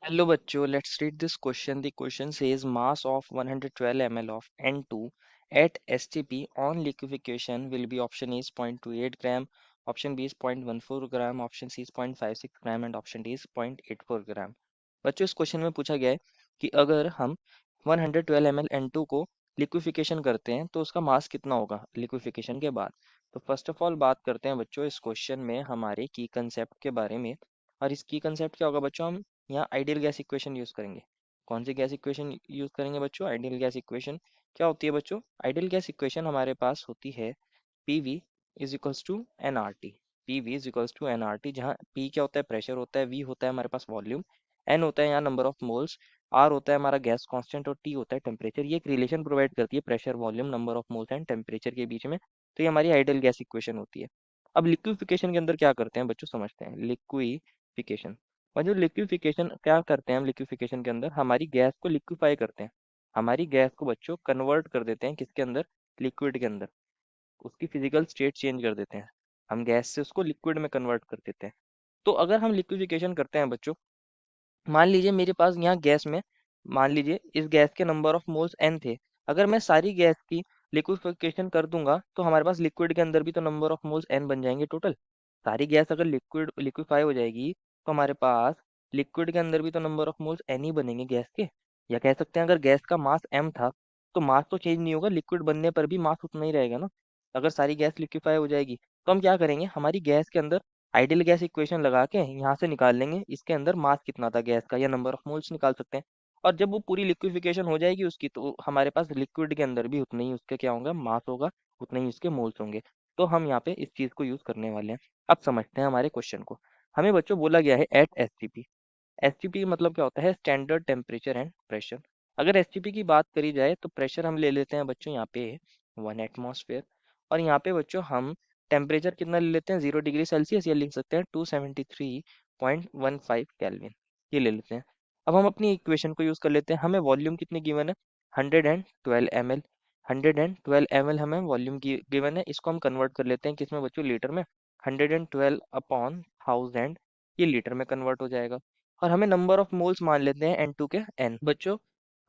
Hello बच्चों, let's read this question. The question says mass of 112 ml of N2 at STP on liquefaction will be option A is 0.28 gram, option B is 0.14 gram, option C is 0.56 gram and option D is 0.84 gram. बच्चों इस question में पूछा गया है कि अगर हम 112 ml N2 को लिक्विफिकेशन करते हैं तो उसका मास कितना होगा लिक्विफिकेशन के बाद। तो फर्स्ट ऑफ ऑल बात करते हैं बच्चों इस क्वेश्चन में हमारे की कंसेप्ट के बारे में। और इस की कंसेप्ट क्या होगा बच्चों, हम यहाँ आइडियल गैस इक्वेशन यूज करेंगे। कौन सी गैस इक्वेशन यूज करेंगे बच्चों? Ideal gas equation. क्या होती है बच्चों? आइडियल गैस इक्वेशन हमारे पास होती है P is equals to N R T. P is equals to N R T, जहाँ पी क्या होता है? प्रेशर होता है, वी होता है हमारे पास वॉल्यूम, एन होता है यहाँ नंबर ऑफ मोल्स, आर होता है हमारा गैस कांस्टेंट और टी होता है टेम्परेचर। ये एक रिलेशन प्रोवाइड करती है pressure, volume, number of moles and temperature के बीच में। तो ये हमारी आइडियल गैस इक्वेशन होती है। अब लिक्विफिकेशन के अंदर क्या करते हैं बच्चों, समझते हैं। लिक्विफिकेशन, और जो लिक्विफिकेशन क्या करते हैं हम लिक्विफिकेशन के अंदर हमारी गैस को लिक्विफाई करते हैं। हमारी गैस को बच्चों कन्वर्ट कर देते हैं किसके अंदर? लिक्विड के अंदर। उसकी फिजिकल स्टेट चेंज कर देते हैं। हम गैस से उसको लिक्विड में कन्वर्ट कर देते हैं। तो अगर हम लिक्विफिकेशन करते हैं बच्चों, मान लीजिए मेरे पास यहाँ गैस में, मान लीजिए इस गैस के नंबर ऑफ मोल्स एन थे। अगर मैं सारी गैस की लिक्विफिकेशन कर दूंगा तो हमारे पास लिक्विड के अंदर भी तो नंबर ऑफ मोल्स एन बन जाएंगे टोटल। सारी गैस अगर लिक्विफाई हो जाएगी तो हमारे पास लिक्विड के अंदर भी तो नंबर ऑफ मोल्स एन ही बनेंगे गैस के। या कह सकते हैं अगर गैस का मास एम था तो मास तो चेंज नहीं होगा, लिक्विड बनने पर भी मास उतना ही रहेगा ना। अगर सारी गैस लिक्विफाई हो जाएगी तो हम क्या करेंगे, हमारी गैस के अंदर आइडियल गैस इक्वेशन लगा के यहाँ से निकाल लेंगे इसके अंदर मास कितना था गैस का, या नंबर ऑफ मोल्स निकाल सकते हैं। और जब वो पूरी लिक्विफिकेशन हो जाएगी उसकी, तो हमारे पास लिक्विड के अंदर भी उतना ही उसका क्या होगा, मास होगा, उतने ही उसके मोल्स होंगे। तो हम यहाँ पे इस चीज को यूज करने वाले हैं। अब समझते हैं हमारे क्वेश्चन को। हमें बच्चों बोला गया है एट एसटीपी। एसटीपी मतलब क्या होता है? Standard temperature and pressure. अगर एसटीपी की बात करी जाए तो प्रेशर हम ले लेते हैं बच्चों यहाँ पे 1 एटमॉस्फेयर। और यहाँ पे बच्चों हम टेम्परेचर कितना ले लेते हैं? 0 डिग्री सेल्सियस, या लिख सकते हैं 273.15 केल्विन, ये ले लेते हैं। अब हम अपनी इक्वेशन को यूज कर लेते हैं। हमें वॉल्यूम कितनी गिवन है? 112 ml। 112 ml हमें वॉल्यूम की गिवन है। इसको हम कन्वर्ट कर लेते हैं किसमें बच्चों? लीटर में। 112/1000 ये लीटर में कन्वर्ट हो जाएगा। और हमें नंबर ऑफ मोल्स मान लेते हैं N2 के n। बच्चों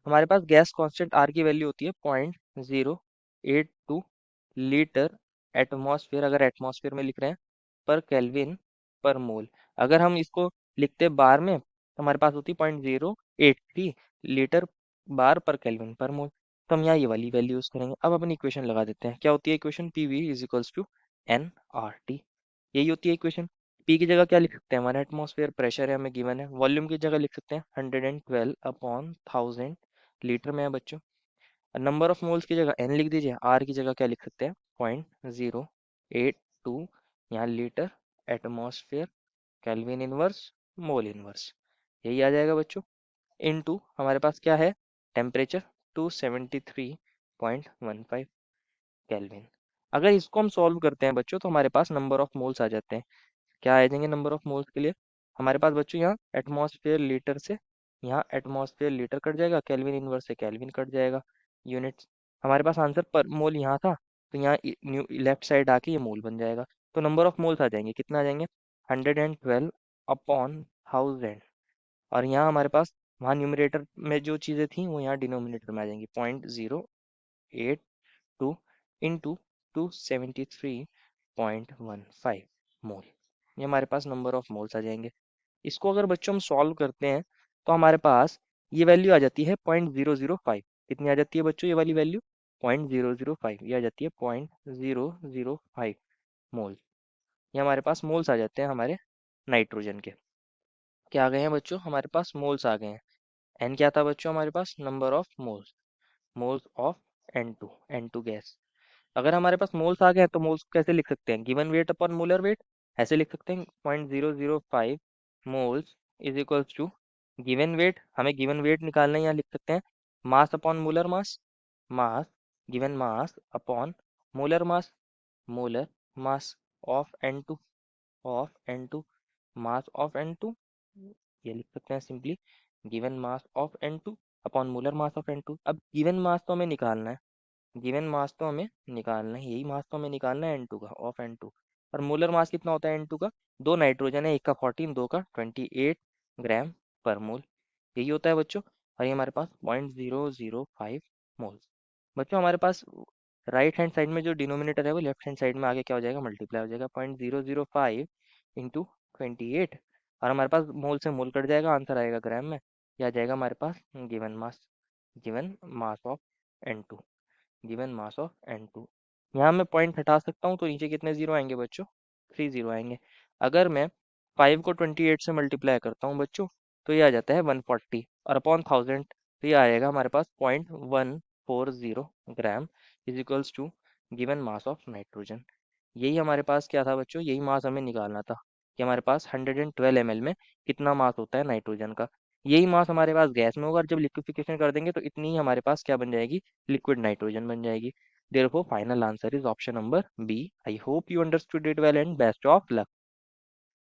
हमारे पास गैस कांस्टेंट R की वैल्यू होती है 0.082 लीटर एटमॉस्फेयर, अगर एटमॉस्फेयर में लिख रहे हैं, पर केल्विन पर मोल। अगर हम इसको लिखते बार में तो हमारे पास होती 0.083 लीटर बार पर केल्विन पर मोल। तो हम यहाँ ये वाली वैल्यू यूज करेंगे। अब अपनी इक्वेशन लगा देते हैं। क्या होती है equation? P is equals to N R T, यही होती है इक्वेशन। पी की जगह क्या लिख सकते हैं? 1 एटमॉस्फेयर प्रेशर है हमें गिवन है। वॉल्यूम की जगह लिख सकते हैं 112/1000 लीटर में है बच्चों। नंबर ऑफ मोल्स की जगह एन लिख दीजिए। आर की जगह क्या लिख सकते हैं? 0.082, यहाँ litre atmosphere kelvin inverse mole inverse, यही आ जाएगा बच्चों। इनटू हमारे पास क्या है? Temperature 273.15 kelvin. अगर इसको हम सॉल्व करते हैं बच्चों तो हमारे पास नंबर ऑफ मोल्स आ जाते हैं। क्या आ जाएंगे नंबर ऑफ मोल्स के लिए? हमारे पास बच्चों यहाँ एटमॉस्फेयर लीटर से, यहाँ एटमॉस्फेयर लीटर कट जाएगा, केल्विन इनवर्स से केल्विन कट जाएगा, यूनिट्स। हमारे पास आंसर पर मोल यहाँ था, तो यहाँ लेफ्ट साइड आके ये मोल बन जाएगा। तो नंबर ऑफ मोल्स आ जाएंगे, कितना आ जाएंगे? 112/1000। और यहाँ हमारे पास वहाँ न्यूमरेटर में जो चीज़ें थी वो यहाँ डिनोमिनेटर में आ जाएंगी। 0.082 इंटू 273.15 मोल, ये हमारे पास नंबर ऑफ मोल्स आ जाएंगे। इसको अगर बच्चों हम सॉल्व करते हैं तो हमारे पास ये वैल्यू आ जाती है 0.005। कितनी आ जाती है बच्चों ये वाली वैल्यू? 0.005, ये आ जाती है 0.005 मोल्स। ये हमारे पास मोल्स आ जाते हैं हमारे नाइट्रोजन के। क्या आ गए हैं बच्चों? हमारे पास मोल्स आ गए हैं। एन क्या था बच्चों? हमारे पास number of moles, moles of N two gas. अगर हमारे पास मोल्स आ गए हैं तो मोल्स कैसे लिख सकते हैं? Given weight upon molar weight, ऐसे लिख सकते हैं 0.005 moles is equals to given weight. हमें गिवन वेट निकालना है, यहाँ लिख सकते हैं mass upon molar mass. Mass, given mass upon molar mass, molar mass of N2, of N2, mass of N2, ये लिख सकते हैं simply given mass of N2 upon molar mass of N2। अब गिवन मास तो हमें निकालना है, given mass तो हमें निकालना है, यही मास तो हमें निकालना है N2 का, ऑफ N2। और मोलर मास कितना होता है N2 का? दो नाइट्रोजन है, एक का 14, दो का 28 ग्राम पर मोल। यही होता है बच्चों। और ये हमारे पास 0.005 मोल्स। बच्चों हमारे पास राइट हैंड साइड में जो डिनोमिनेटर है वो लेफ्ट हैंड साइड में आगे क्या हो जाएगा, मल्टीप्लाई हो जाएगा। 0.005 इंटू 28, और हमारे पास मोल से मोल कट जाएगा, आंसर आएगा ग्राम में। यह आ जाएगा हमारे पास given mass of N2, given mass of N2। यहाँ मैं पॉइंट हटा सकता हूँ, तो नीचे कितने जीरो आएंगे बच्चों, 3 जीरो आएंगे। अगर मैं 5 को 28 से मल्टीप्लाई करता हूँ बच्चों, तो ये आ जाता है 140, और अपॉन 1000 तो ये आएगा हमारे पास 0.140 gram is equals to given mass of nitrogen. यही हमारे पास क्या था बच्चों, यही मास हमें निकालना था कि हमारे पास 112 ml में कितना मास होता है नाइट्रोजन का। यही मास हमारे पास गैस में होगा, और जब लिक्विफिकेशन कर देंगे तो इतनी ही हमारे पास क्या बन जाएगी, लिक्विड नाइट्रोजन बन जाएगी। Therefore, final answer is option number B. I hope you understood it well and best of luck.